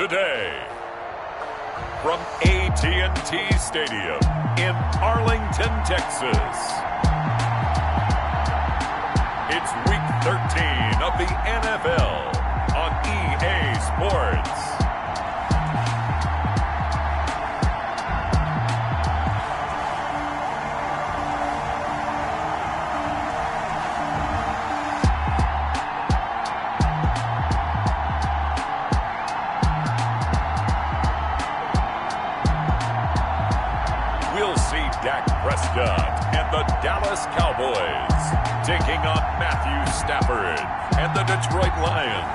today. From AT&T Stadium in Arlington, Texas. It's Week 13 of the NFL on EA Sports. Dak Prescott and the Dallas Cowboys taking on Matthew Stafford and the Detroit Lions.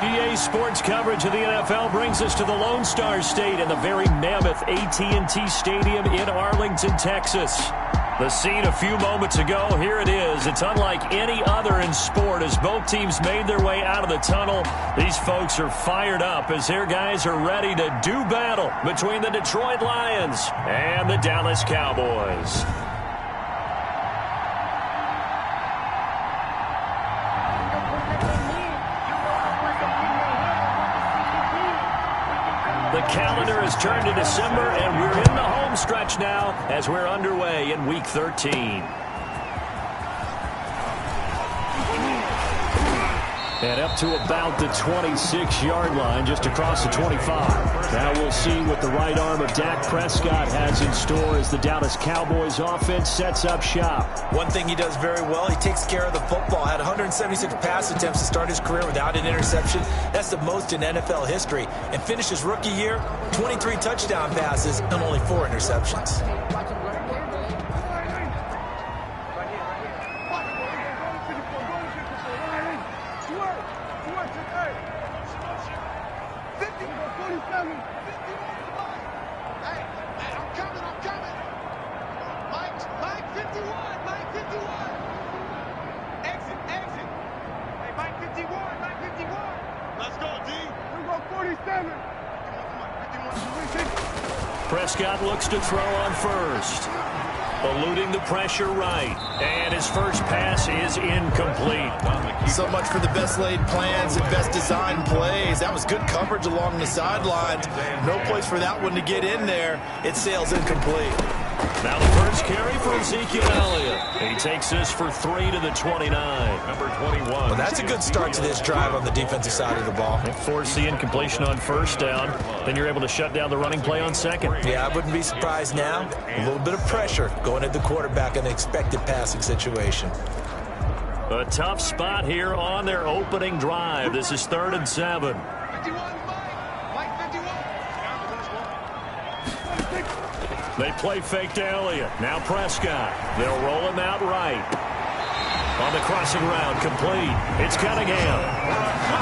EA Sports coverage of the NFL brings us to the Lone Star State in the very mammoth AT&T Stadium in Arlington, Texas. The scene a few moments ago, here it is. It's unlike any other in sport as both teams made their way out of the tunnel. These folks are fired up as their guys are ready to do battle between the Detroit Lions and the Dallas Cowboys. The calendar has turned to December, and we're in the home stretch now as we're underway in Week 13. And up to about the 26-yard line, just across the 25. Now we'll see what the right arm of Dak Prescott has in store as the Dallas Cowboys offense sets up shop. One thing he does very well, he takes care of the football. Had 176 pass attempts to start his career without an interception. That's the most in NFL history. And finished his rookie year, 23 touchdown passes and only 4 interceptions. Prescott looks to throw on first. Eluding the pressure right. And his first pass is incomplete. So much for the best laid plans and best designed plays. That was good coverage along the sidelines. No place for that one to get in there. It sails incomplete. Now the first carry for Ezekiel Elliott. He takes this for 3 to the 29. Number 21. Well, that's a good start to this drive on the defensive side of the ball. Force the incompletion on first down. Then you're able to shut down the running play on second. Yeah, I wouldn't be surprised now. A little bit of pressure going at the quarterback in an expected passing situation. A tough spot here on their opening drive. This is 3rd and 7. They play fake to Elliott. Now Prescott. They'll roll him out right. On the crossing route, complete. It's Cunningham.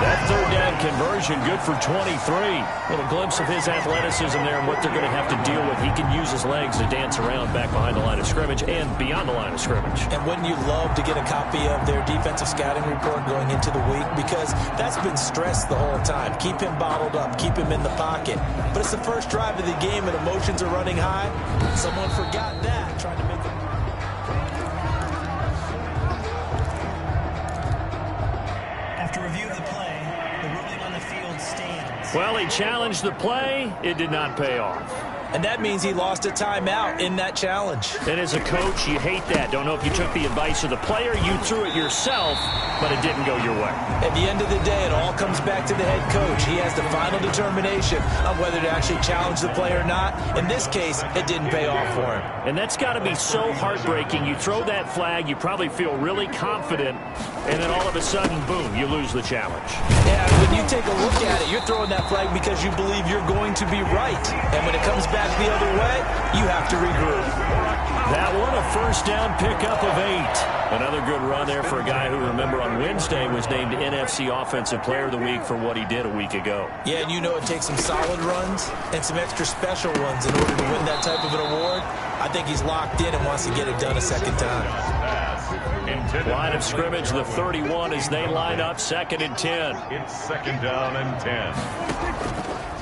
That 3rd down conversion good for 23. Little glimpse of his athleticism there and what they're going to have to deal with. He can use his legs to dance around back behind the line of scrimmage and beyond the line of scrimmage. And wouldn't you love to get a copy of their defensive scouting report going into the week? Because that's been stressed the whole time. Keep him bottled up. Keep him in the pocket. But it's the first drive of the game and emotions are running high. Someone forgot that, trying to make it. Well, he challenged the play. It did not pay off. And that means he lost a timeout in that challenge. And as a coach, you hate that. Don't know if you took the advice of the player. You threw it yourself, but it didn't go your way. At the end of the day, it all comes back to the head coach. He has the final determination on whether to actually challenge the play or not. In this case, it didn't pay off for him. And that's got to be so heartbreaking. You throw that flag, you probably feel really confident, and then all of a sudden, boom, you lose the challenge. Yeah, when you take a look at it, you're throwing that flag because you believe you're going to be right. And when it comes back the other way, you have to regroup. That one, a first down pickup of 8. Another good run there for a guy who, remember, on Wednesday was named NFC Offensive Player of the Week for what he did a week ago. Yeah, and you know it takes some solid runs and some extra special ones in order to win that type of an award. I think he's locked in and wants to get it done a second time. Line of scrimmage, the 31 as they line up 2nd and 10. It's 2nd down and 10.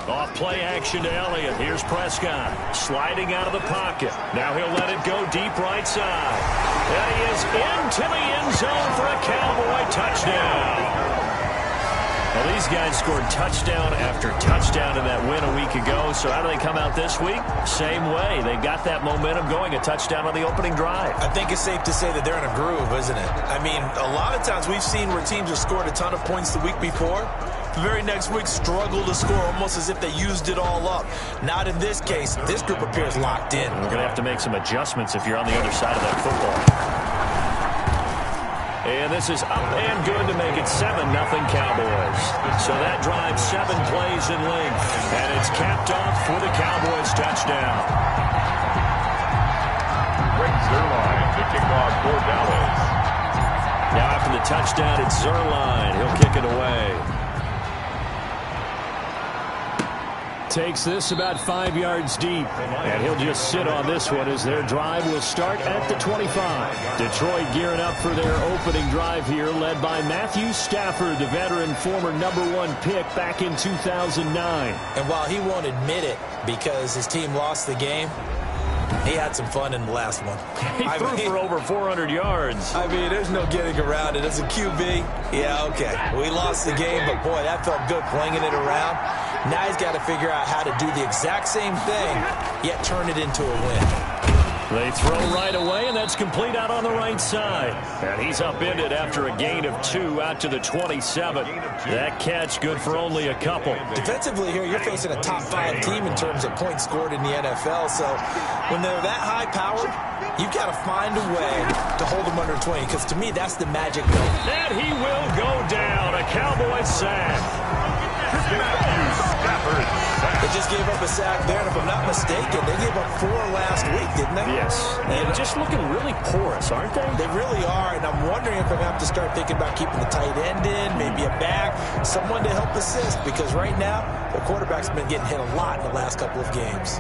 Off play action to Elliott. Here's Prescott sliding out of the pocket. Now he'll let it go deep right side. And he is into the end zone for a Cowboy touchdown. Well, these guys scored touchdown after touchdown in that win a week ago. So how do they come out this week? Same way. They got that momentum going, a touchdown on the opening drive. I think it's safe to say that they're in a groove, isn't it? I mean, a lot of times we've seen where teams have scored a ton of points the week before. The very next week struggle to score almost as if they used it all up. Not in this case. This group appears locked in. We're going to have to make some adjustments if you're on the other side of that football. And this is up and good to make it 7-0 Cowboys. So that drives 7 plays in length. And it's capped off for the Cowboys touchdown. Greg Zuerlein to kick off for Dallas. Now after the touchdown, it's Zuerlein. He'll kick it away. Takes this about 5 yards deep. And he'll just sit on this one as their drive will start at the 25. Detroit gearing up for their opening drive here, led by Matthew Stafford, the veteran former #1 pick back in 2009. And while he won't admit it because his team lost the game, he had some fun in the last one. He threw for over 400 yards. I mean, there's no getting around it. As a QB, yeah, okay. We lost the game, but boy, that felt good flinging it around. Now he's got to figure out how to do the exact same thing, yet turn it into a win. They throw right away, and that's complete out on the right side. And he's upended after a gain of 2 out to the 27. That catch good for only a couple. Defensively here, you're facing a top 5 team in terms of points scored in the NFL. So when they're that high-powered, you've got to find a way to hold them under 20, because to me, that's the magic number. And he will go down. A Cowboys sack. They just gave up a sack there, and if I'm not mistaken, they gave up 4 last week, didn't they? Yes. And just looking really porous, aren't they? They really are, and I'm wondering if I'm going to have to start thinking about keeping the tight end in, maybe a back, someone to help assist, because right now, the quarterback's been getting hit a lot in the last couple of games.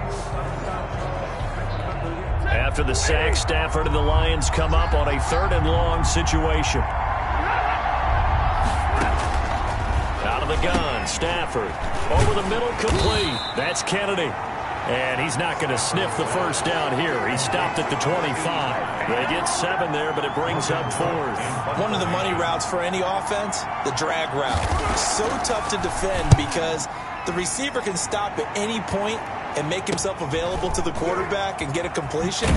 After the sack, Stafford and the Lions come up on a 3rd and long situation. Out of the gun, Stafford. Over the middle, complete. That's Kennedy. And he's not going to sniff the first down here. He stopped at the 25. They get 7 there, but it brings up 4th. One of the money routes for any offense, the drag route. So tough to defend because the receiver can stop at any point and make himself available to the quarterback and get a completion.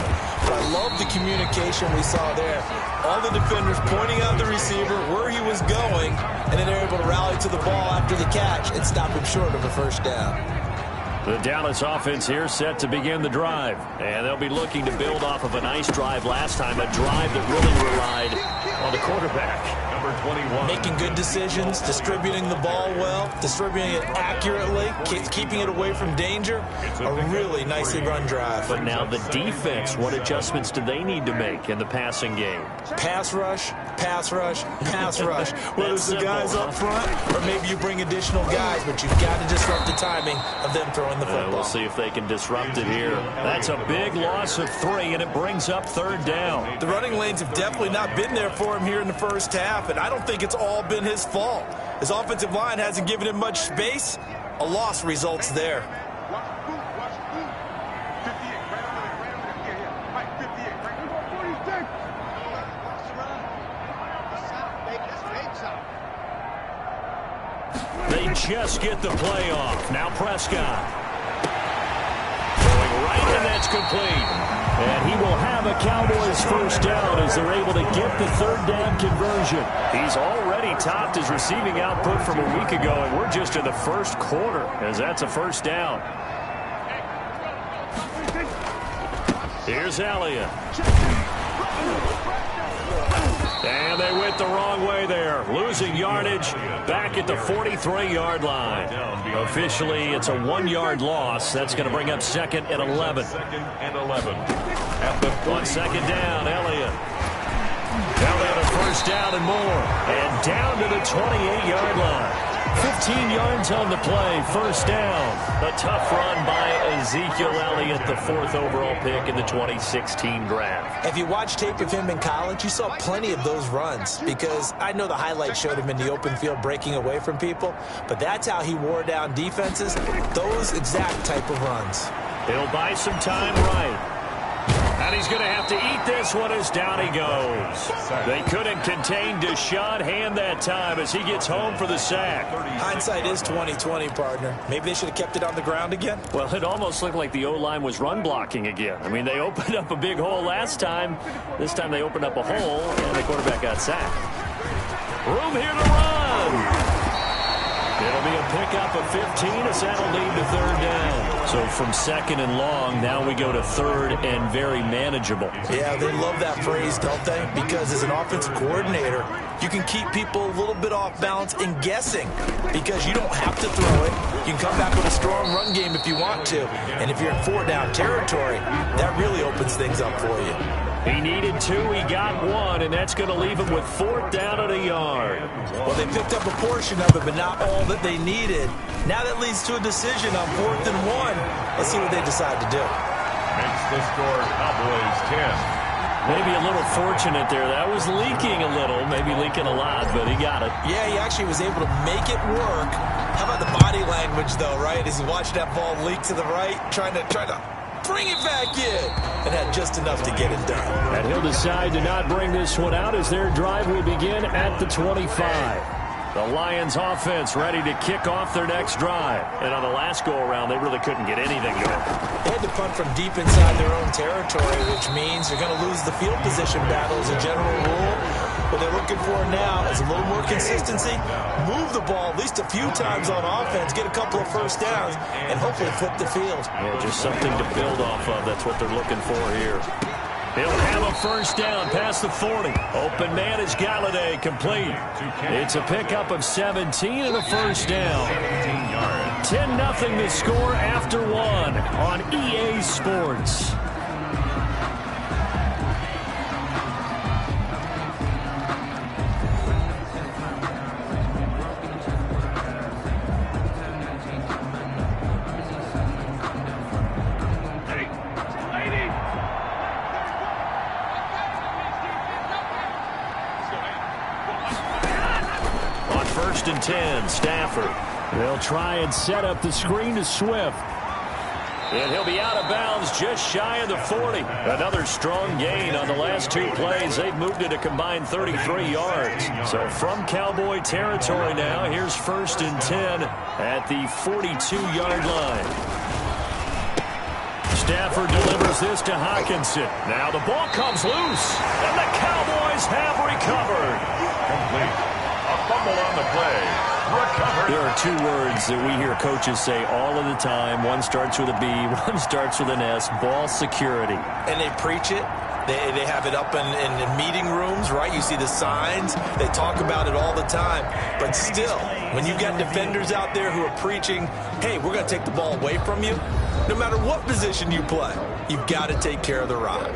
But I love the communication we saw there. All the defenders pointing out the receiver, where he was going, and then they're able to rally to the ball after the catch and stop him short of a first down. The Dallas offense here set to begin the drive. And they'll be looking to build off of a nice drive last time, a drive that really relied on the quarterback. Number 21. Making good decisions, distributing the ball well, distributing it accurately, keeping it away from danger. A really nicely run drive. But now the defense, what adjustments do they need to make in the passing game? Pass rush, pass rush, pass rush. Whether it's the guys up front or maybe you bring additional guys, but you've got to disrupt the timing of them throwing the football. We'll see if they can disrupt it here. That's a big loss of 3, and it brings up 3rd down. The running lanes have definitely not been there for him here in the first half, and I don't think it's all been his fault. His offensive line hasn't given him much space. A loss results there. They just get the play off. Now Prescott. Going right, and that's complete. And he will have a Cowboys first down as they're able to get the 3rd down conversion. He's already topped his receiving output from a week ago, and we're just in the first quarter as that's a first down. Here's Elliott. And they went the wrong way there. Losing yardage back at the 43-yard line. Officially, it's a 1-yard loss. That's going to bring up 2nd and 11. 2nd and 11. At the 1 second down, Elliott. Elliott a first down and more. And down to the 28-yard line. 15 yards on the play, first down. A tough run by Ezekiel Elliott, the 4th overall pick in the 2016 draft. If you watch tape of him in college, you saw plenty of those runs because I know the highlights showed him in the open field breaking away from people, but that's how he wore down defenses, those exact type of runs. He'll buy some time right. And And he's going to have to eat this one as down he goes. They couldn't contain Deshaun Hand that time as he gets home for the sack. Hindsight is 20/20, partner. Maybe they should have kept it on the ground again. Well, it almost looked like the O-line was run blocking again. I mean, they opened up a big hole last time. This time they opened up a hole, and the quarterback got sacked. Room here to run. It'll be a pickup of 15 as that'll lead to third down. So from second and long, now we go to third and very manageable. Yeah, they love that phrase, don't they? Because as an offensive coordinator, you can keep people a little bit off balance and guessing because you don't have to throw it. You can come back with a strong run game if you want to. And if you're in four-down territory, that really opens things up for you. He needed 2, he got 1, and that's going to leave him with 4th down at a yard. Well, they picked up a portion of it, but not all that they needed. Now that leads to a decision on 4th and 1. Let's see what they decide to do. Makes the score Cowboys 10. Maybe a little fortunate there. That was leaking a little, maybe leaking a lot, but he got it. Yeah, he actually was able to make it work. How about the body language, though, right? As he watched that ball leak to the right, trying to bring it back in, and had just enough to get it done. And he'll decide to not bring this one out as their drive will begin at the 25. The Lions offense ready to kick off their next drive. And on the last go-around, they really couldn't get anything going. They had to punt from deep inside their own territory, which means they're going to lose the field position battle as a general rule. What they're looking for now is a little more consistency, move the ball at least a few times on offense, get a couple of first downs, and hopefully flip the field. Yeah, just something to build off of. That's what they're looking for here. He'll have a first down past the 40. Open man is Galladay, complete. It's a pickup of 17 and a first down. 10-0 the score after 1 on EA Sports. And 10, Stafford. They'll try and set up the screen to Swift. And he'll be out of bounds just shy of the 40. Another strong gain on the last 2 plays. They've moved it a combined 33 yards. So from Cowboy territory now, here's 1st and 10 at the 42-yard line. Stafford delivers this to Hockenson. Now the ball comes loose, and the Cowboys have recovered. Complete. A fumble on the play. Recovered. There are 2 words that we hear coaches say all of the time. One starts with a B, one starts with an S. Ball security. And they preach it. They have it up in meeting rooms, right? You see the signs. They talk about it all the time. But still, when you got defenders out there who are preaching, hey, we're going to take the ball away from you, no matter what position you play, you've got to take care of the rock.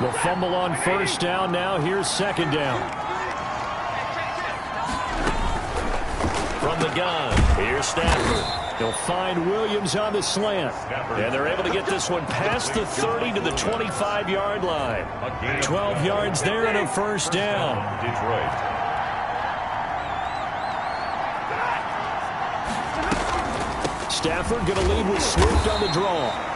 The fumble on first down. Now here's 2nd down. From the gun, here's Stafford. He'll find Williams on the slant. And they're able to get this one past the 30 to the 25-yard line. 12 yards there and a first down. Detroit. Stafford going to lead with Swift on the draw.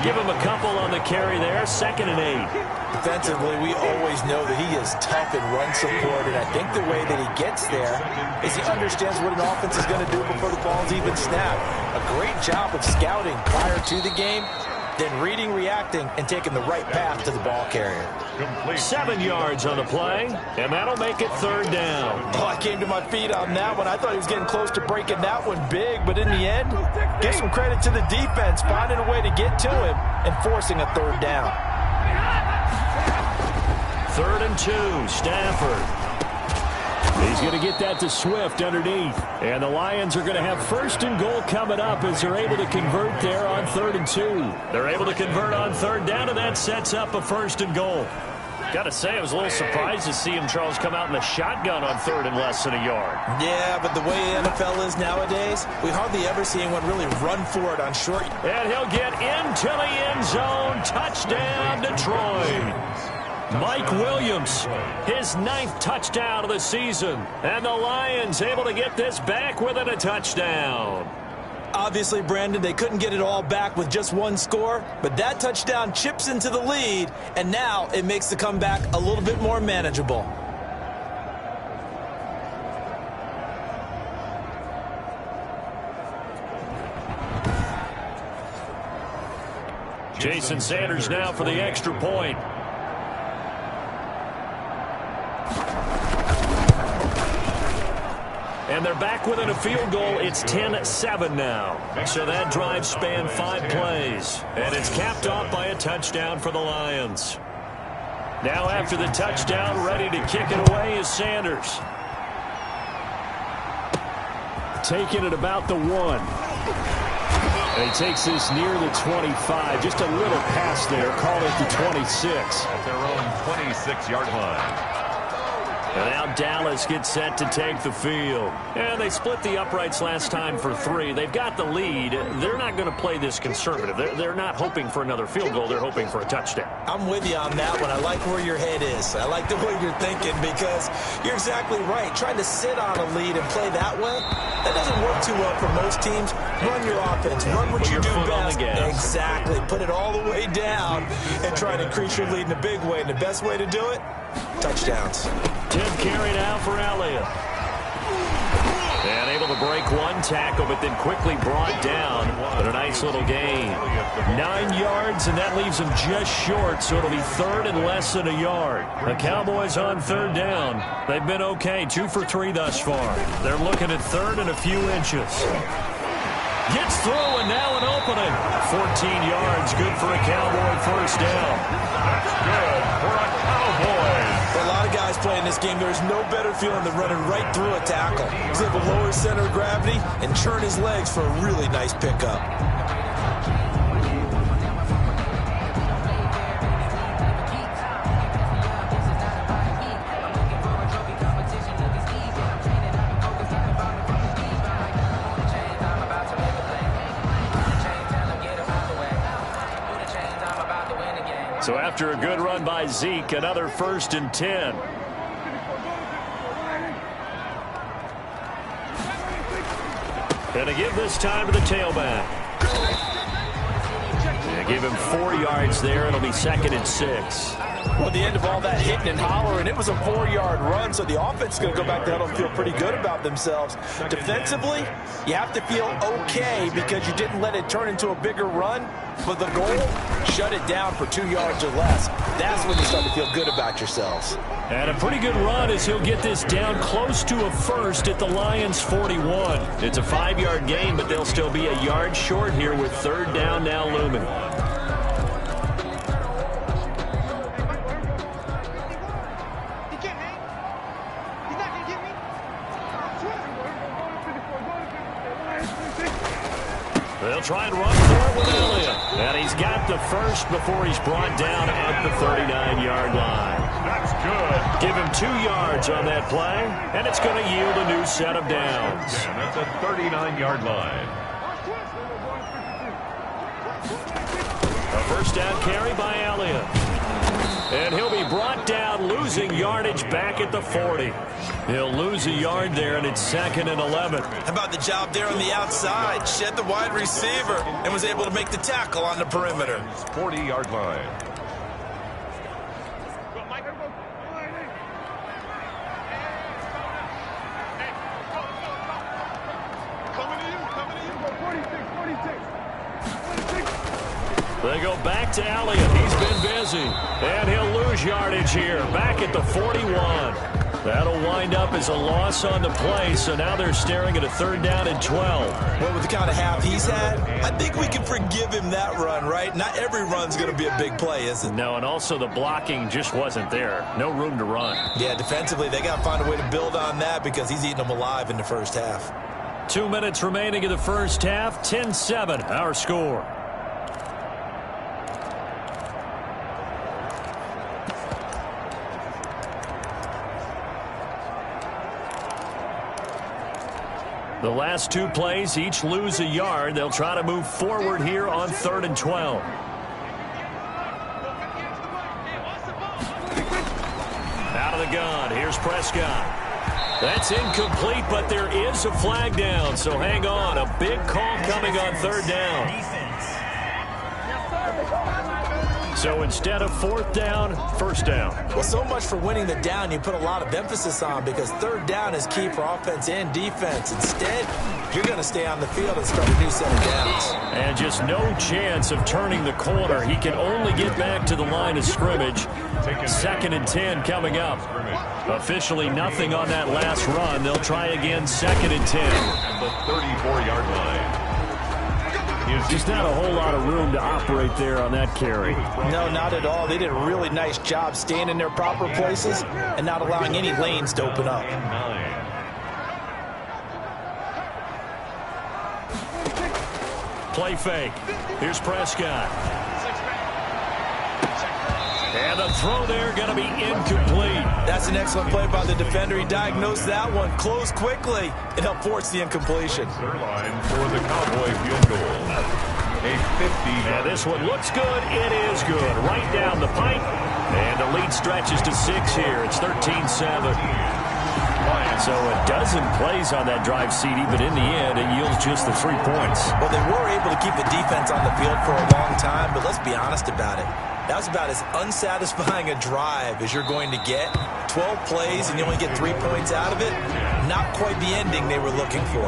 Give him a couple on the carry there. 2nd and 8. Defensively, we always know that he is tough in run support, and I think the way that he gets there is he understands what an offense is going to do before the ball's even snapped. A great job of scouting prior to the game, then reading, reacting, and taking the right path to the ball carrier. 7 yards on the play, and that'll make it 3rd down. Oh, I came to my feet on that one. I thought he was getting close to breaking that one big, but in the end, give some credit to the defense, finding a way to get to him and forcing a 3rd down. 3rd and 2, Stafford. He's going to get that to Swift underneath. And the Lions are going to have 1st and goal coming up as they're able to convert there on 3rd and 2. They're able to convert on 3rd down, and that sets up a 1st and goal. Got to say, I was a little surprised to see him, Charles, come out in the shotgun on third and less than a yard. Yeah, but the way the NFL is nowadays, we hardly ever see anyone really run for it on short. And he'll get into the end zone. Touchdown, Detroit. Mike Williams, his 9th touchdown of the season. And the Lions able to get this back within a touchdown. Obviously, Brandon, they couldn't get it all back with just one score, but that touchdown chips into the lead, and now it makes the comeback a little bit more manageable. Jason Sanders now for the extra point. And they're back within a field goal. It's 10-7 now. So that drive spanned 5 plays. And it's capped off by a touchdown for the Lions. Now after the touchdown, ready to kick it away is Sanders. Taking it about the 1. And he takes this near the 25. Just a little pass there. Call it the 26. At their own 26-yard line. And now Dallas gets set to take the field. And they split the uprights last time for 3. They've got the lead. They're not going to play this conservative. They're not hoping for another field goal. They're hoping for a touchdown. I'm with you on that one. I like where your head is. I like the way you're thinking because you're exactly right. Trying to sit on a lead and play that way, that doesn't work too well for most teams. Run your offense. Run what you do best. Exactly. Put it all the way down and try to increase your lead in a big way. And the best way to do it, touchdowns. 10 carry now for Elliott. And able to break one tackle, but then quickly brought down. But a nice little gain. 9 yards, and that leaves him just short, so it'll be third and less than a yard. The Cowboys on third down. They've been okay, 2 for 3 thus far. They're looking at third and a few inches. Gets through, and now an opening. 14 yards, good for a Cowboy first down. That's good for a Cowboy. For a lot of guys playing this game, there's no better feeling than running right through a tackle. He's able to lower his center of gravity and turn his legs for a really nice pickup. So after a good run by Zeke, another 1st and 10. And to give this time to the tailback. And give him 4 yards there. It'll be 2nd and 6. Well, at the end of all that hitting and hollering, it was a 4-yard run, so the offense is going to go back to huddle and feel pretty good about themselves. Defensively, you have to feel okay because you didn't let it turn into a bigger run, but the goal, shut it down for 2 yards or less. That's when you start to feel good about yourselves. And a pretty good run as he'll get this down close to a first at the Lions' 41. It's a 5-yard gain, but they'll still be a yard short here with third down now looming. They'll try and run for it with Elliott. And he's got the first before he's brought down at the 39-yard line. That's good. Give him 2 yards on that play, and it's going to yield a new set of downs. And that's a 39-yard line. A first down carry by Elliott. And he'll be brought down, losing yardage back at the 40. He'll lose a yard there, and it's 2nd and 11. How about the job there on the outside? Shed the wide receiver and was able to make the tackle on the perimeter. 40-yard line. They go back to Elliott. He's been busy. And he'll lose yardage here. Back at the 41. That'll wind up as a loss on the play, so now they're staring at a third down and 12. Well, with the kind of half he's had, I think we can forgive him that run, right? Not every run's going to be a big play, is it? No, and also the blocking just wasn't there. No room to run. Yeah, defensively, they got to find a way to build on that because he's eating them alive in the first half. 2 minutes remaining in the first half. 10-7, our score. The last two plays each lose a yard. They'll try to move forward here on 3rd and 12. Out of the gun. Here's Prescott. That's incomplete, but there is a flag down, so hang on. A big call coming on 3rd down. So instead of 4th down, 1st down. Well, so much for winning the down you put a lot of emphasis on, because 3rd down is key for offense and defense. Instead, you're going to stay on the field and start a new set of downs. And just no chance of turning the corner. He can only get back to the line of scrimmage. 2nd and 10 coming up. Officially nothing on that last run. They'll try again 2nd and 10. At the 34-yard line. Just not a whole lot of room to operate there on that carry. No, not at all. They did a really nice job staying in their proper places and not allowing any lanes to open up. Play fake. Here's Prescott. And the throw there going to be incomplete. That's an excellent play by the defender. He diagnosed that one, closed quickly, and helped force the incompletion. Line for the Cowboy field goal. A 50. And this one looks good. It is good. Right down the pipe. And the lead stretches to 6 here. It's 13-7. So a dozen plays on that drive, CD, but in the end, it yields just the 3 points. Well, they were able to keep the defense on the field for a long time, but let's be honest about it. That was about as unsatisfying a drive as you're going to get. 12 plays and you only get 3 points out of it. Not quite the ending they were looking for.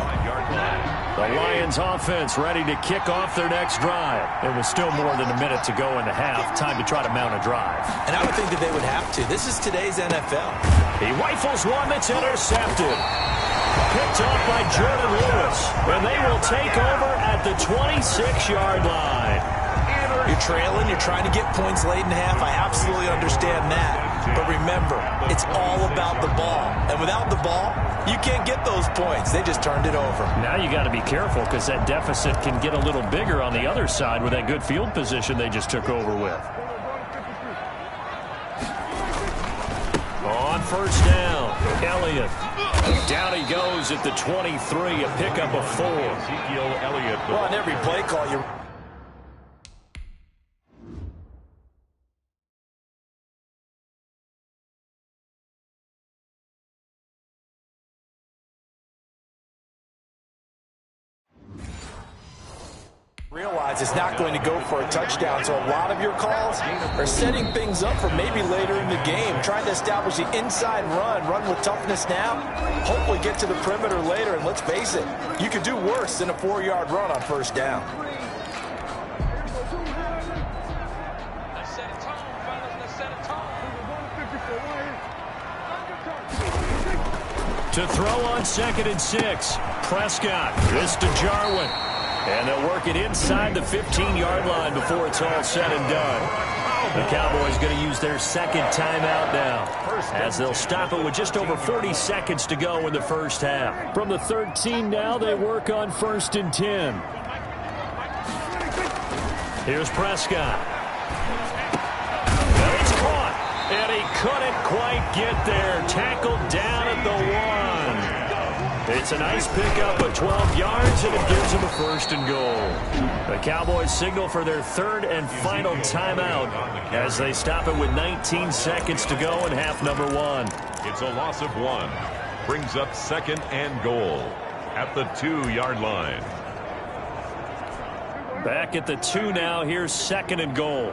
The Lions offense ready to kick off their next drive. It was still more than a minute to go in the half. Time to try to mount a drive. And I would think that they would have to. This is today's NFL. He rifles one that's intercepted. Picked off by Jordan Lewis. And they will take over at the 26-yard line. You're trailing, you're trying to get points late in half. I absolutely understand that. But remember, it's all about the ball. And without the ball, you can't get those points. They just turned it over. Now you got to be careful, because that deficit can get a little bigger on the other side with that good field position they just took over with. On 1st down, Elliott. Down he goes at the 23, a pickup of 4. Ezekiel Elliott. Well, on every play call, you realize it's not going to go for a touchdown, so a lot of your calls are setting things up for maybe later in the game, trying to establish the inside run with toughness now, hopefully get to the perimeter later, and let's face it, you could do worse than a 4-yard run on 1st down. To throw on 2nd and 6, Prescott. This to Jarwin. And they'll work it inside the 15-yard line before it's all said and done. The Cowboys going to use their 2nd timeout now, as they'll stop it with just over 40 seconds to go in the 1st half. From the 13 now, they work on 1st and 10. Here's Prescott. And it's caught, and he couldn't quite get there. Tackled down at the 1. It's a nice pickup of 12 yards, and it gives them a 1st and goal. The Cowboys signal for their 3rd and final timeout as they stop it with 19 seconds to go in half number 1. It's a loss of 1. Brings up 2nd and goal at the 2-yard line. Back at the 2 now. Here's 2nd and goal.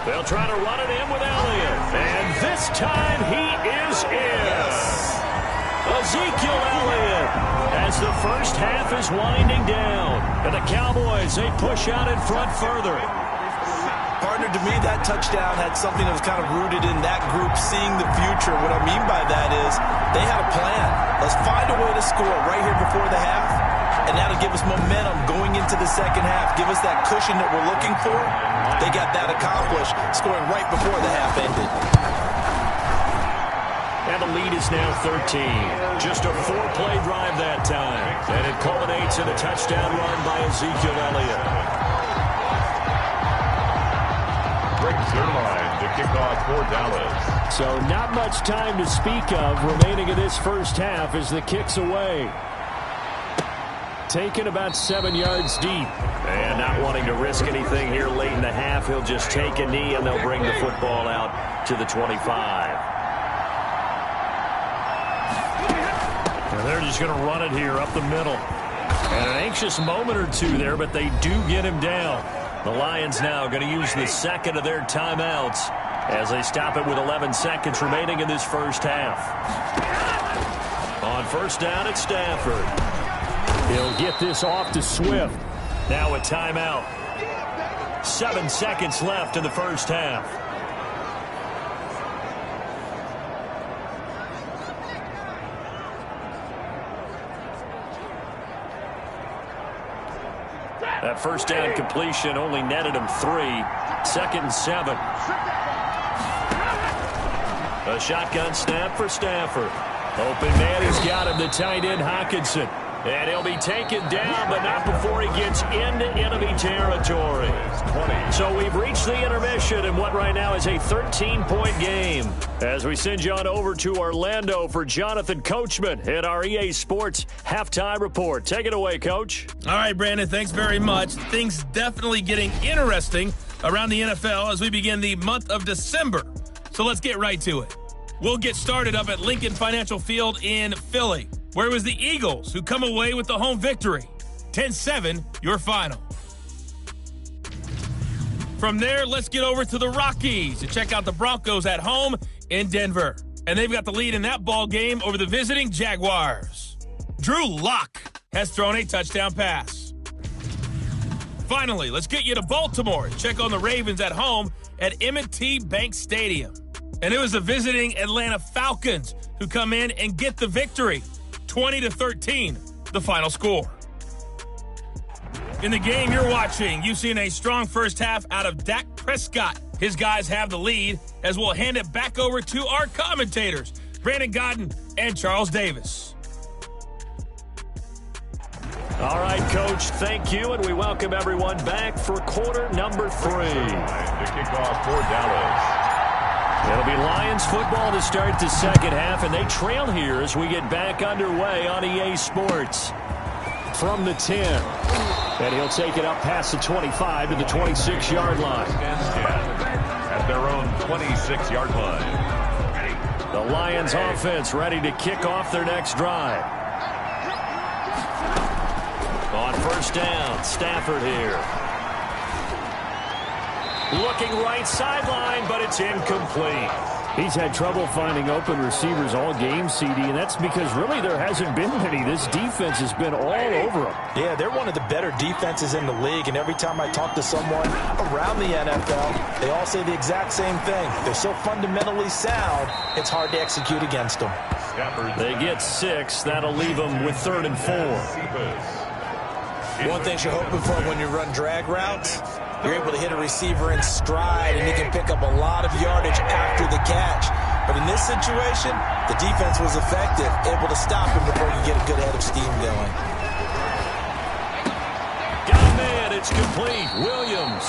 They'll try to run it in with Elliott. And this time he is in. Ezekiel Elliott, as the 1st half is winding down. And the Cowboys, they push out in front further. Partner, to me, that touchdown had something that was kind of rooted in that group seeing the future. What I mean by that is they had a plan. Let's find a way to score right here before the half. And that'll give us momentum going into the 2nd half. Give us that cushion that we're looking for. They got that accomplished, scoring right before the half ended. And the lead is now 13. Just a 4-play drive that time. And it culminates in a touchdown run by Ezekiel Elliott. Breaks their line to kick off for Dallas. So not much time to speak of remaining in this first half as the kick's away. Taken about 7 yards deep. And not wanting to risk anything here late in the half, he'll just take a knee and they'll bring the football out to the 25. And they're just going to run it here up the middle. And an anxious moment or two there, but they do get him down. The Lions now going to use the second of their timeouts as they stop it with 11 seconds remaining in this first half. On first down, it's Stafford. He'll get this off to Swift. Now a timeout. 7 seconds left in the first half. That first down completion only netted him 3. 2nd and 7. A shotgun snap for Stafford. Open man has got him, the tight end Hockenson. And he'll be taken down, but not before he gets into enemy territory. So we've reached the intermission in what right now is a 13-point game. As we send you on over to Orlando for Jonathan Coachman at our EA Sports Halftime Report. Take it away, Coach. All right, Brandon, thanks very much. Things definitely getting interesting around the NFL as we begin the month of December. So let's get right to it. We'll get started up at Lincoln Financial Field in Philly, where it was the Eagles who come away with the home victory. 10-7, your final. From there, let's get over to the Rockies to check out the Broncos at home in Denver. And they've got the lead in that ball game over the visiting Jaguars. Drew Lock has thrown a touchdown pass. Finally, let's get you to Baltimore to check on the Ravens at home at M&T Bank Stadium. And it was the visiting Atlanta Falcons who come in and get the victory. 20-13, the final score. In the game you're watching, you've seen a strong first half out of Dak Prescott. His guys have the lead, as we'll hand it back over to our commentators, Brandon Godden and Charles Davis. All right, Coach, thank you, and we welcome everyone back for quarter number 3. To kick off for Dallas. It'll be Lions football to start the second half, and they trail here as we get back underway on EA Sports. From the 10, and he'll take it up past the 25 to the 26-yard line. At their own 26-yard line. The Lions offense ready to kick off their next drive. On first down, Stafford here. Looking right sideline, but it's incomplete. He's had trouble finding open receivers all game, CD, and that's because really there hasn't been many. This defense has been all over him. Yeah, they're one of the better defenses in the league, and every time I talk to someone around the NFL, they all say the exact same thing. They're so fundamentally sound, it's hard to execute against them. They get 6. That'll leave them with 3rd and 4. One thing you're hoping for when you run drag routes, you're able to hit a receiver in stride, and he can pick up a lot of yardage after the catch. But in this situation, the defense was effective, able to stop him before he could get a good head of steam going. Got a man, it's complete. Williams.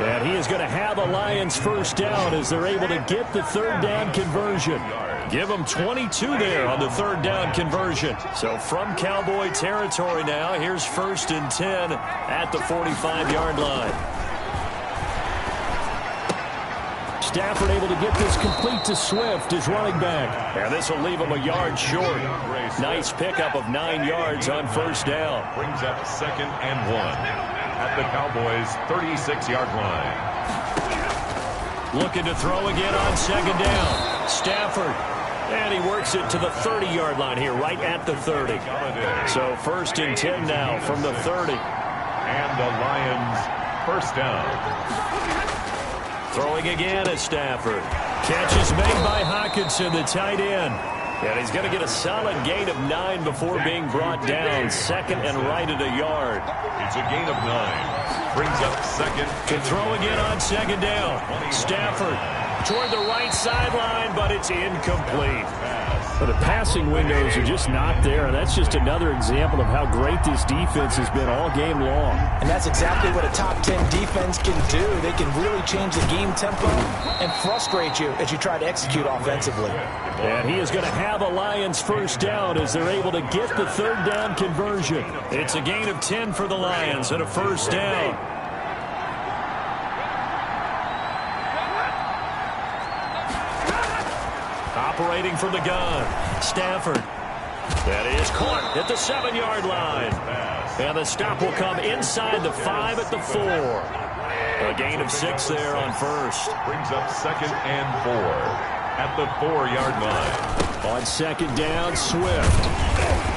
And he is going to have a Lions first down as they're able to get the 3rd down conversion. Give them 22 there on the 3rd down conversion. So from Cowboy territory now, here's 1st and 10 at the 45-yard line. Stafford able to get this complete to Swift, his running back. And this will leave him a yard short. Nice pickup of 9 yards on first down. Brings up 2nd and 1 at the Cowboys' 36-yard line. Looking to throw again on 2nd down. Stafford. And he works it to the 30-yard line here, right at the 30. So 1st and 10 now from the 30. And the Lions first down. Throwing again at Stafford. Catch is made by Hockenson, the tight end. And he's going to get a solid gain of 9 before being brought down. 2nd and right at a yard. It's a gain of 9. Brings up 2nd. To throw again on 2nd down. Stafford toward the right sideline, but it's incomplete. But the passing windows are just not there, and that's just another example of how great this defense has been all game long. And that's exactly what a top 10 defense can do. They can really change the game tempo and frustrate you as you try to execute offensively. And he is going to have a Lions first down as they're able to get the third down conversion. It's a gain of 10 for the Lions and a first down. Operating from the gun, Stafford. That is caught at the 7-yard line. And the stop will come inside the 5 at the 4. A gain of 6 there on first. Brings up 2nd and 4 at the 4-yard line. On 2nd down, Swift.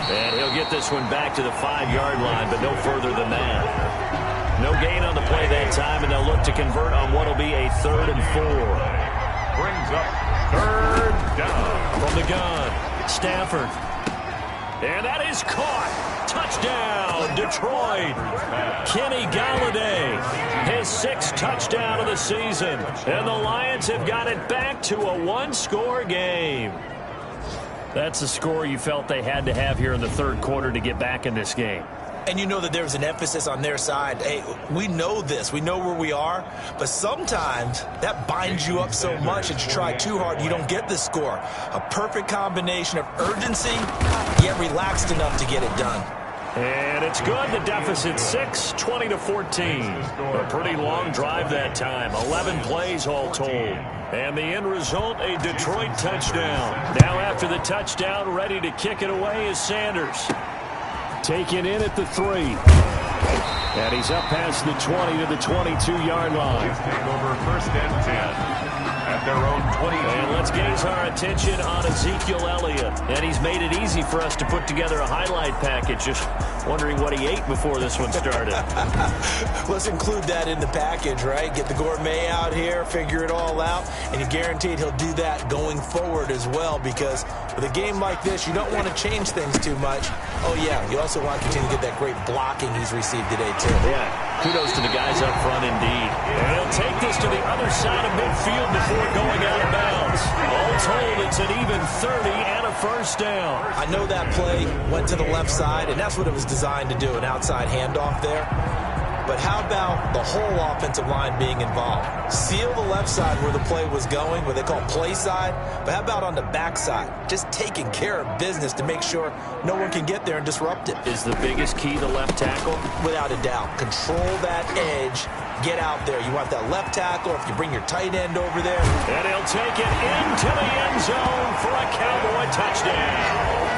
And he'll get this one back to the 5-yard line, but no further than that. No gain on the play that time, and they'll look to convert on what will be a 3rd and 4. Brings up 3rd down. From the gun, Stafford. And that is caught. Touchdown, Detroit. Kenny Galladay, his 6th touchdown of the season. And the Lions have got it back to a 1-score game. That's the score you felt they had to have here in the 3rd quarter to get back in this game. And you know that there's an emphasis on their side. Hey, we know this. We know where we are. But sometimes that binds you up so much that you try too hard, you don't get the score. A perfect combination of urgency, yet relaxed enough to get it done. And it's good. The deficit 6, 20-14. A pretty long drive that time. 11 plays all told. And the end result, a Detroit touchdown. Now after the touchdown, ready to kick it away is Sanders. Taken in at the 3. And he's up past the 20 to the 22-yard line. Take over 1st and 10 at their own 20. And let's gaze our attention on Ezekiel Elliott. And he's made it easy for us to put together a highlight package. Just wondering what he ate before this one started. Let's include that in the package, right? Get the gourmet out here, figure it all out, and you're guaranteed he'll do that going forward as well, because with a game like this, you don't want to change things too much. Oh, yeah, you also want to continue to get that great blocking he's received today, too. Yeah, kudos to the guys up front indeed. And he'll take this to the other side of midfield before going out of bounds. All told, it's an even 30 and a first down. I know that play went to the left side, and that's what it was designed to do, an outside handoff there. But how about the whole offensive line being involved? Seal the left side where the play was going, what they call play side. But how about on the back side? Just taking care of business to make sure no one can get there and disrupt it. Is the biggest key the left tackle? Without a doubt. Control that edge. Get out there. You want that left tackle, or if you bring your tight end over there. And he'll take it into the end zone for a Cowboy touchdown.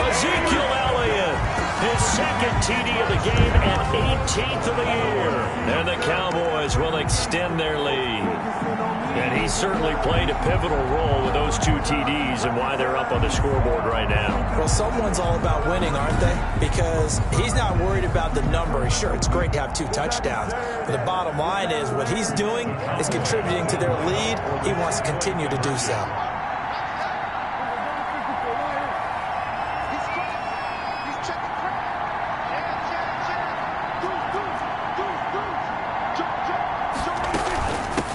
Ezekiel Elliott, his 2nd TD of the game and 18th of the year. And the Cowboys will extend their lead. And he certainly played a pivotal role with those 2 TDs and why they're up on the scoreboard right now. Well, someone's all about winning, aren't they? Because he's not worried about the number. Sure, it's great to have 2 touchdowns. But the bottom line is what he's doing is contributing to their lead. He wants to continue to do so.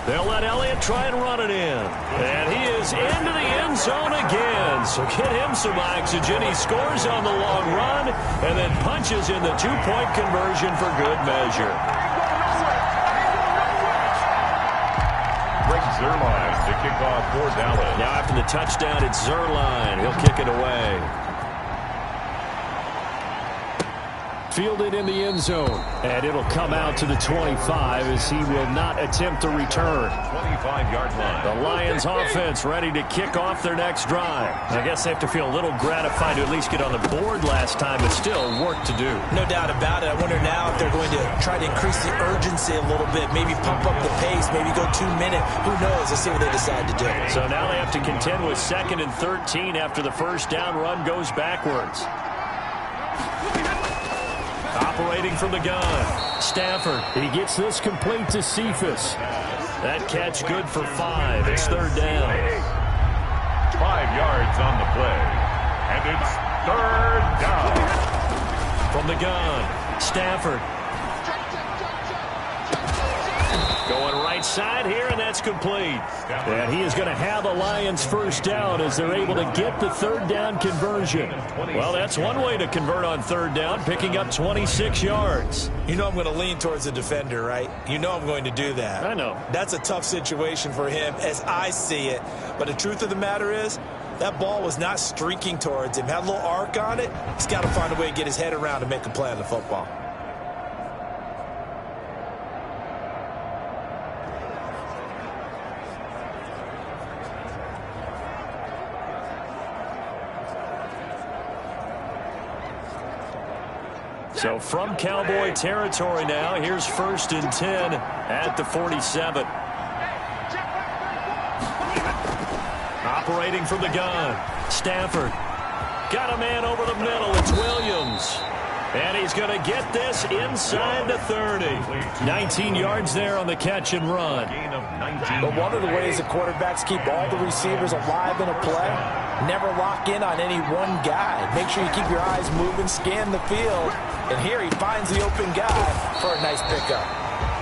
They'll let Elliott try and run it in. And he is into the end zone again. So get him some oxygen. He scores on the long run and then punches in the 2-point conversion for good measure. Brings Zerline to kick off for Dallas. Now after the touchdown, it's Zerline. He'll kick it away. Fielded in the end zone. And it'll come out to the 25 as he will not attempt to return. 25-yard line. The Lions offense ready to kick off their next drive. I guess they have to feel a little gratified to at least get on the board last time, but still work to do. No doubt about it. I wonder now if they're going to try to increase the urgency a little bit, maybe pump up the pace, maybe go 2-minute. Who knows? Let's see what they decide to do. So now they have to contend with 2nd and 13 after the first down run goes backwards. Operating from the gun, Stafford. He gets this complete to Cephas. That catch good for 5. It's 3rd down. 5 yards on the play. And it's 3rd down. From the gun, Stafford. Going right side here, and that's complete. And he is going to have a Lions first down as they're able to get the third down conversion. Well, that's one way to convert on third down, picking up 26 yards. You know I'm going to lean towards the defender, right? You know I'm going to do that. I know. That's a tough situation for him as I see it. But the truth of the matter is, that ball was not streaking towards him. Had a little arc on it. He's got to find a way to get his head around and make a play on the football. So from Cowboy territory now, here's 1st and 10 at the 47. Operating from the gun, Stafford. Got a man over the middle. It's Williams. And he's going to get this inside the 30. 19 yards there on the catch and run. But one of the ways the quarterbacks keep all the receivers alive in a play, never lock in on any one guy. Make sure you keep your eyes moving, scan the field. And here he finds the open guy for a nice pickup.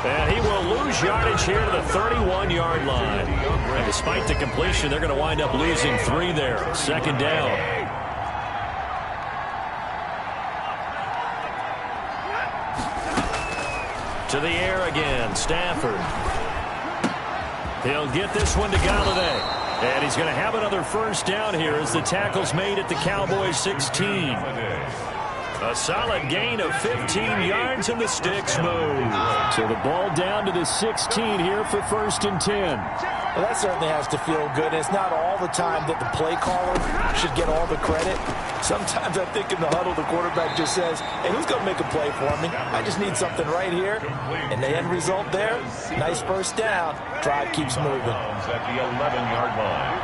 And he will lose yardage here to the 31-yard line. And despite the completion, they're going to wind up losing 3 there. 2nd down. To the air again, Stafford. He'll get this one to Galladay. And he's going to have another first down here as the tackle's made at the Cowboys 16. A solid gain of 15 yards and the sticks move. So the ball down to the 16 here for 1st and 10. Well, that certainly has to feel good. It's not all the time that the play caller should get all the credit. Sometimes I think in the huddle the quarterback just says, hey, who's going to make a play for me? I just need something right here. And the end result there, nice first down. Drive keeps moving. At the 11-yard line.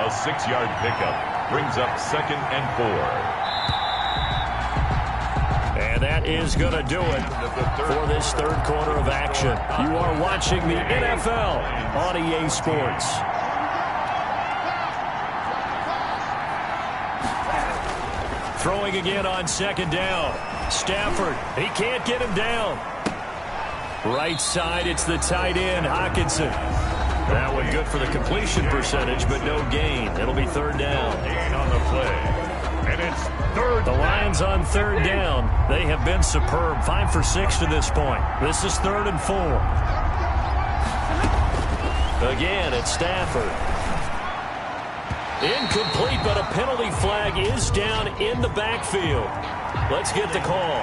A 6-yard pickup brings up 2nd and 4. And that is going to do it for this third quarter of action. You are watching the NFL on EA Sports. Throwing again on 2nd down. Stafford, he can't get him down. Right side, it's the tight end, Hockenson. That one good for the completion percentage, but no gain. It'll be 3rd down. Gain on the play. And it's 3rd. The Lions on 3rd down. They have been superb. 5 for 6 to this point. This is 3rd and 4. Again, it's Stafford. Incomplete, but a penalty flag is down in the backfield. Let's get the call.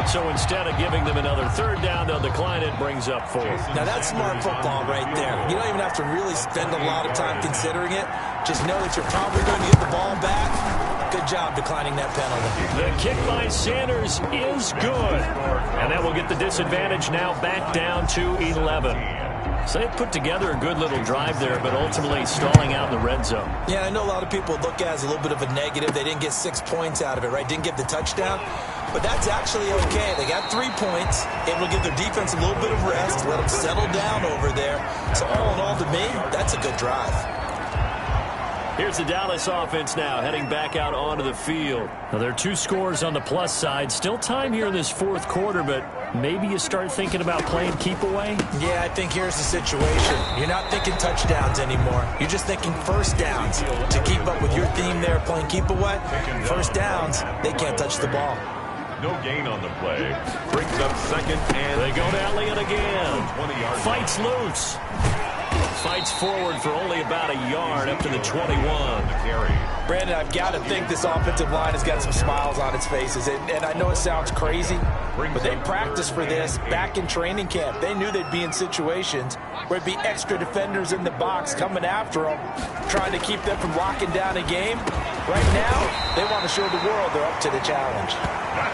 So instead of giving them another 3rd down, they'll decline it. Brings up 4th. Now that's smart football right there. You don't even have to really spend a lot of time considering it. Just know that you're probably going to get the ball back. Good job declining that penalty. The kick by Sanders is good. And that will get the disadvantage now back down to 11. So they put together a good little drive there, but ultimately stalling out in the red zone. Yeah, I know a lot of people look at it as a little bit of a negative. They didn't get 6 points out of it, right? Didn't get the touchdown. But that's actually okay. They got 3 points, able to give their defense a little bit of rest, let them settle down over there. So all in all, to me, that's a good drive. Here's the Dallas offense now, heading back out onto the field. Now, there are 2 scores on the plus side. Still time here in this 4th quarter, but maybe you start thinking about playing keep away? Yeah, I think here's the situation. You're not thinking touchdowns anymore. You're just thinking first downs. To keep up with your theme there, playing keep away, first downs, they can't touch the ball. No gain on the play. Brings up 2nd and... They go to Elliott again. Fights loose. Fights forward for only about a yard up to the 21. Brandon, I've got to think this offensive line has got some smiles on its faces. And I know it sounds crazy, but they practiced for this back in training camp. They knew they'd be in situations where it'd be extra defenders in the box coming after them, trying to keep them from locking down a game. Right now, they want to show the world they're up to the challenge.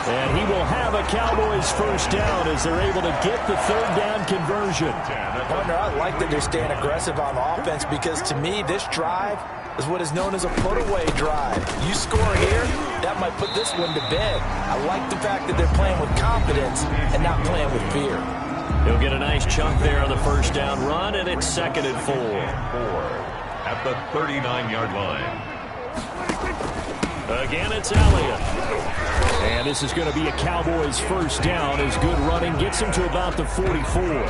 And he will have a Cowboys first down as they're able to get the 3rd down conversion. Partner, I like that they're staying aggressive on offense because to me, this drive is what is known as a put-away drive. You score here, that might put this one to bed. I like the fact that they're playing with confidence and not playing with fear. He'll get a nice chunk there on the first down run, and it's 2nd and 4. At the 39-yard line. Again, it's Elliott. And this is going to be a Cowboys first down as good running gets him to about the 44. For the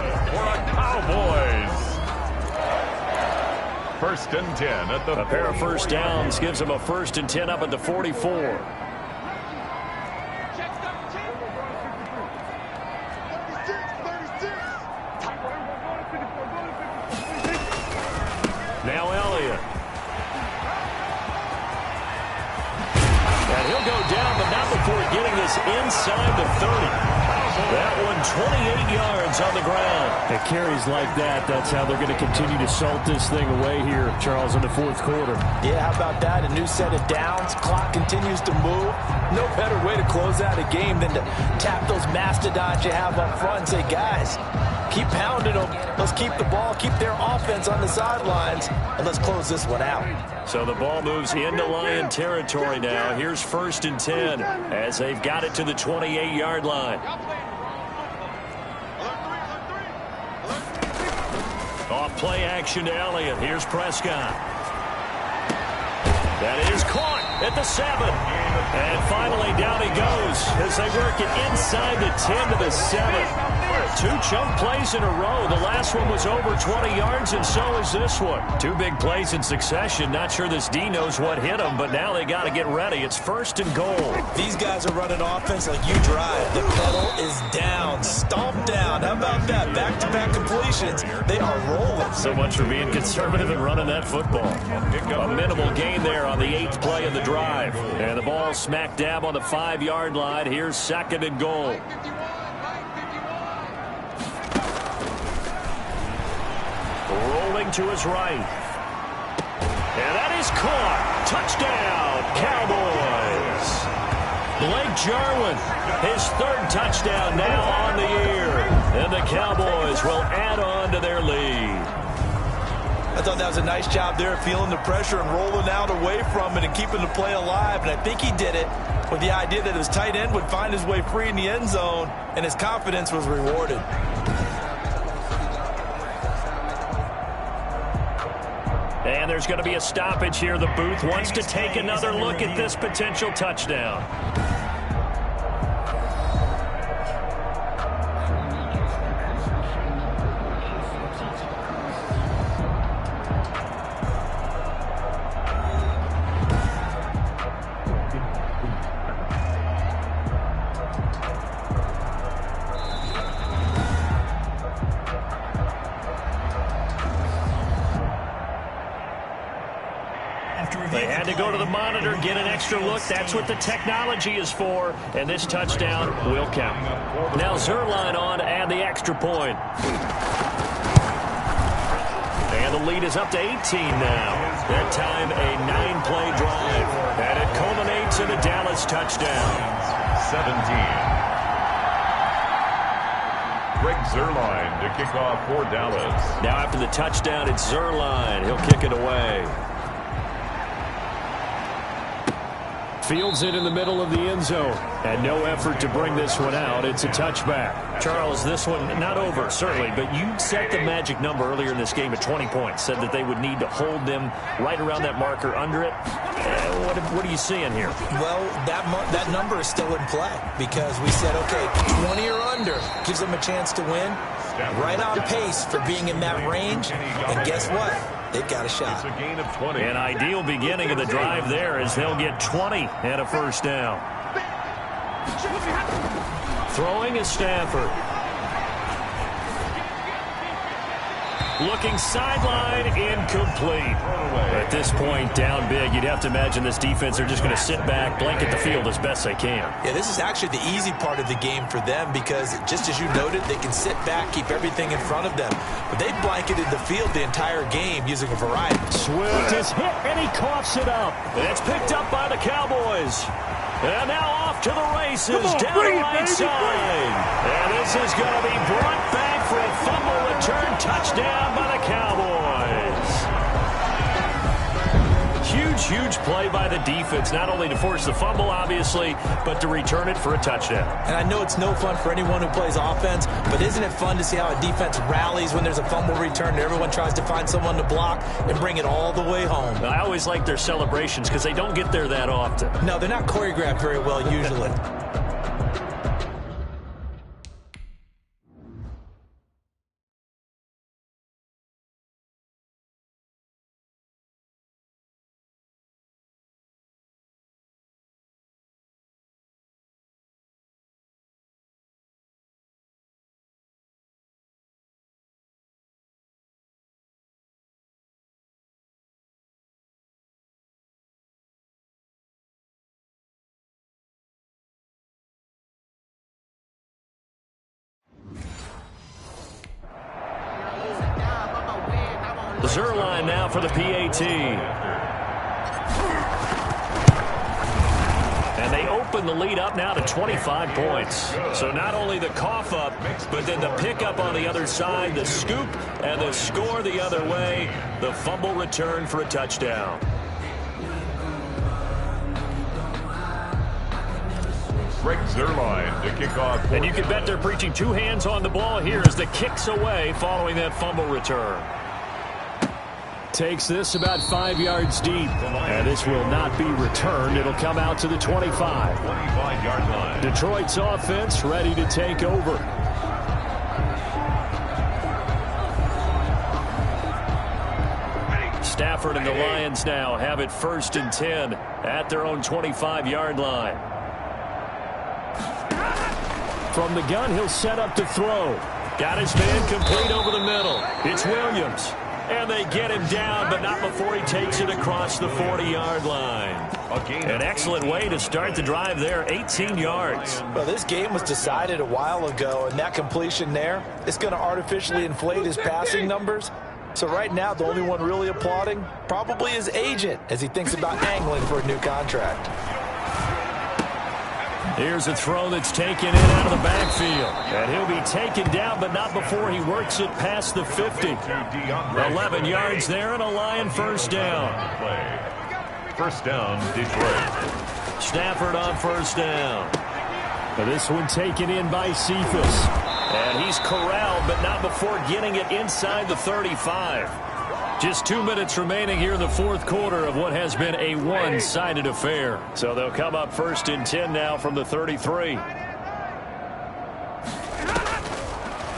Cowboys. First and 10 at the 44. A pair of first downs gives him a first and 10 up at the 44. Now Elliott. And he'll go down, but not before getting this inside the 30. That one 28 yards on the ground. It carries like that. That's how they're going to continue to salt this thing away here, Charles, in the fourth quarter. Yeah, how about that? A new set of downs. Clock continues to move. No better way to close out a game than to tap those mastodons you have up front and say, guys, keep pounding them. Let's keep the ball, keep their offense on the sidelines, and let's close this one out. So the ball moves into Lion territory now. Here's first and 10 as they've got it to the 28-yard line. Off play action to Elliott. Here's Prescott. That is caught at the 7. And finally down he goes as they work it inside the 10 to the 7. 2 chunk plays in a row. The last one was over 20 yards, and so is this one. 2 big plays in succession. Not sure this D knows what hit him, but now they got to get ready. It's first and goal. These guys are running offense like you drive. The pedal is down, stomped down. How about that? Back-to-back completions. They are rolling. So much for being conservative and running that football. A minimal gain there on the 8th play of the drive. And the ball smack dab on the 5-yard line. Here's second and goal. Rolling to his right. And that is caught. Touchdown, Cowboys. Blake Jarwin, his 3rd touchdown now on the year. And the Cowboys will add on to their lead. I thought that was a nice job there, feeling the pressure and rolling out away from it and keeping the play alive. And I think he did it with the idea that his tight end would find his way free in the end zone, and his confidence was rewarded. And there's going to be a stoppage here. The booth wants to take another look at this potential touchdown. They had to go to the monitor, get an extra look. That's what the technology is for. And this touchdown will count. Now Zerline on to add the extra point. And the lead is up to 18 now. That time a 9-play drive. And it culminates in a Dallas touchdown. 17. Greg Zerline to kick off for Dallas. Now after the touchdown, it's Zerline. He'll kick it away. Fields it in the middle of the end zone. And no effort to bring this one out. It's a touchback. Charles, this one not over, certainly, but you set the magic number earlier in this game at 20 points. Said that they would need to hold them right around that marker under it. What are you seeing here? Well, that number is still in play because we said, okay, 20 or under gives them a chance to win. Right on pace for being in that range. And guess what? They've got a shot. It's a gain of 20. An ideal beginning of the drive there as they'll get 20 and a first down. Throwing is Stafford. Looking sideline, incomplete. At this point, down big, you'd have to imagine this defense are just going to sit back, blanket the field as best they can. Yeah, this is actually the easy part of the game for them because, just as you noted, they can sit back, keep everything in front of them. But they blanketed the field the entire game using a variety. Swift is hit, and he coughs it up. It's picked up by the Cowboys. And now off to the races, down the right side. And this is going to be brought back for a fumble return touchdown by the Cowboys. huge play by the defense, not only to force the fumble, obviously, but to return it for a touchdown. And I know it's no fun for anyone who plays offense, but isn't it fun to see how a defense rallies when there's a fumble return and everyone tries to find someone to block and bring it all the way home? I always like their celebrations because they don't get there that often. No, they're not choreographed very well usually. The Zerline now for the PAT. And they open the lead up now to 25 points. So not only the cough up, but then the pickup on the other side, the scoop, and the score the other way. The fumble return for a touchdown. Greg Zerline to kick off. And you can bet they're preaching two hands on the ball here as the kick's away following that fumble return. Takes this about 5 yards deep. And this will not be returned. It'll come out to the 25. 25-yard line. Detroit's offense ready to take over. Stafford and the Lions now have it 1st and 10 at their own 25-yard line. From the gun, he'll set up to throw. Got his man complete over the middle. It's Williams. And they get him down, but not before he takes it across the 40-yard line. An excellent way to start the drive there, 18 yards. Well, this game was decided a while ago, and that completion there is going to artificially inflate his passing numbers. So right now, the only one really applauding probably his agent as he thinks about angling for a new contract. Here's a throw that's taken in out of the backfield. And he'll be taken down, but not before he works it past the 50. 11 yards there and a Lion first down. First down, Detroit. Stafford on first down. But this one taken in by Cephas. And he's corralled, but not before getting it inside the 35. Just 2 minutes remaining here in the fourth quarter of what has been a one-sided affair. So they'll come up 1st and 10 now from the 33.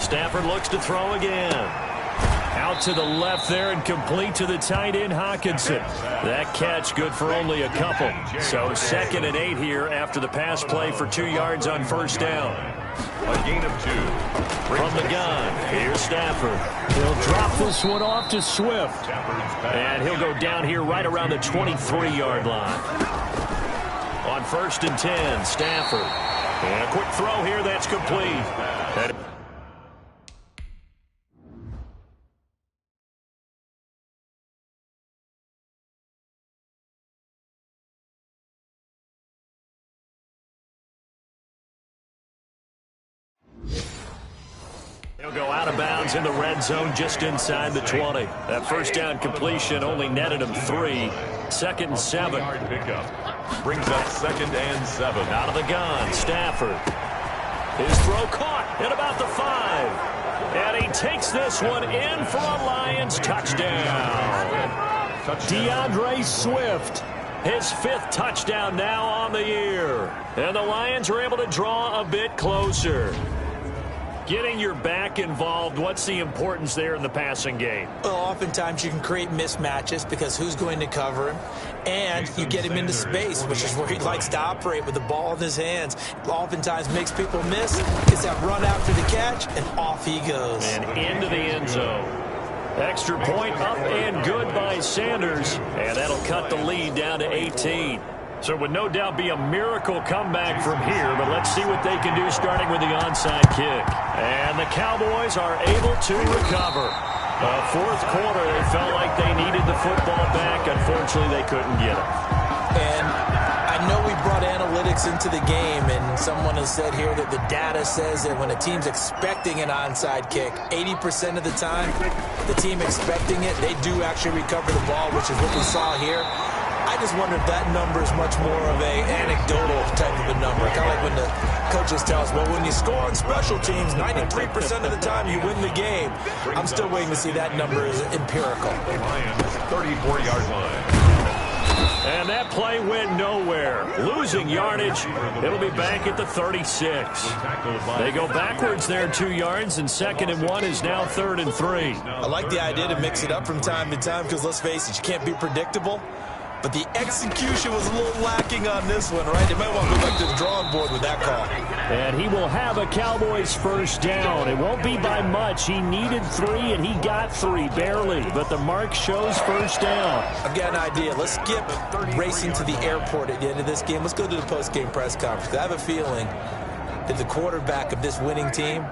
Stafford looks to throw again. Out to the left there and complete to the tight end Hockenson. That catch good for only a couple. So 2nd and 8 here after the pass play for 2 yards on first down. A gain of 2. From the gun, here's Stafford. He'll drop this one off to Swift. And he'll go down here right around the 23-yard line. On 1st and 10, Stafford. And a quick throw here that's complete. He'll go out of bounds in the red zone just inside the 20. That first down completion only netted him 3. 2nd and 7. Pickup brings up 2nd and 7. Out of the gun, Stafford. His throw caught at about the 5. And he takes this one in for a Lions touchdown. DeAndre Swift. His 5th touchdown now on the year. And the Lions are able to draw a bit closer. Getting your back involved, what's the importance there in the passing game? Well, oftentimes you can create mismatches because who's going to cover him? And you get him into space, which is where he likes to operate with the ball in his hands. Oftentimes makes people miss, gets that run after the catch, and off he goes. And into the end zone. Extra point up and good by Sanders. And that'll cut the lead down to 18. So it would no doubt be a miracle comeback from here, but let's see what they can do starting with the onside kick. And the Cowboys are able to recover. Fourth quarter, they felt like they needed the football back. Unfortunately, they couldn't get it. And I know we brought analytics into the game, and someone has said here that the data says that when a team's expecting an onside kick, 80% of the time, the team expecting it, they do actually recover the ball, which is what we saw here. I just wonder if that number is much more of a anecdotal type of a number. Kind of like when the coaches tell us, well, when you score on special teams, 93% of the time you win the game. I'm still waiting to see that number is empirical. Lions, 34-yard line. And that play went nowhere. Losing yardage. It'll be back at the 36. They go backwards there 2 yards, and 2nd and 1 is now 3rd and 3. I like the idea to mix it up from time to time because, let's face it, you can't be predictable. But the execution was a little lacking on this one, right? They might want to go back to the drawing board with that call. And he will have a Cowboys first down. It won't be by much. He needed 3, and he got 3, barely. But the mark shows first down. I've got an idea. Let's skip racing to the airport at the end of this game. Let's go to the post-game press conference. I have a feeling that the quarterback of this winning team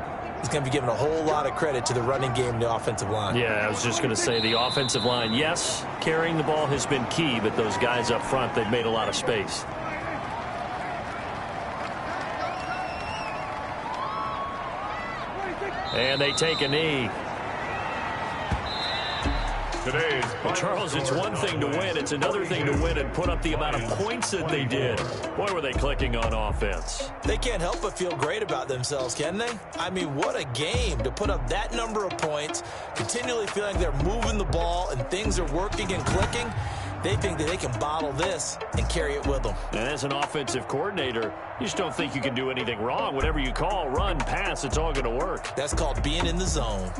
is going to be giving a whole lot of credit to the running game and the offensive line. Yeah, I was just going to say the offensive line, yes, carrying the ball has been key, but those guys up front, they've made a lot of space. And they take a knee. Well, Charles, it's one thing to win. It's another thing to win and put up the amount of points that they did. Boy, were they clicking on offense. They can't help but feel great about themselves, can they? I mean, what a game to put up that number of points, continually feeling they're moving the ball and things are working and clicking. They think that they can bottle this and carry it with them. And as an offensive coordinator, you just don't think you can do anything wrong. Whatever you call, run, pass, it's all going to work. That's called being in the zone.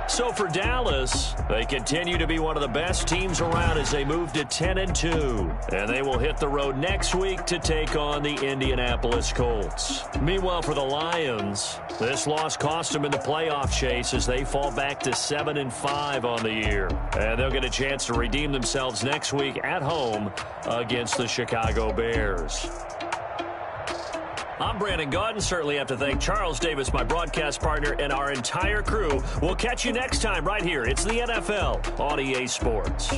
So for Dallas, they continue to be one of the best teams around as they move to 10-2. And they will hit the road next week to take on the Indianapolis Colts. Meanwhile, for the Lions, this loss cost them in the playoff chase as they fall back to 7-5 on the year. And they'll get a chance to redeem themselves next week at home against the Chicago Bears. I'm Brandon Gaudin. Certainly have to thank Charles Davis, my broadcast partner, and our entire crew. We'll catch you next time right here. It's the NFL on EA Sports.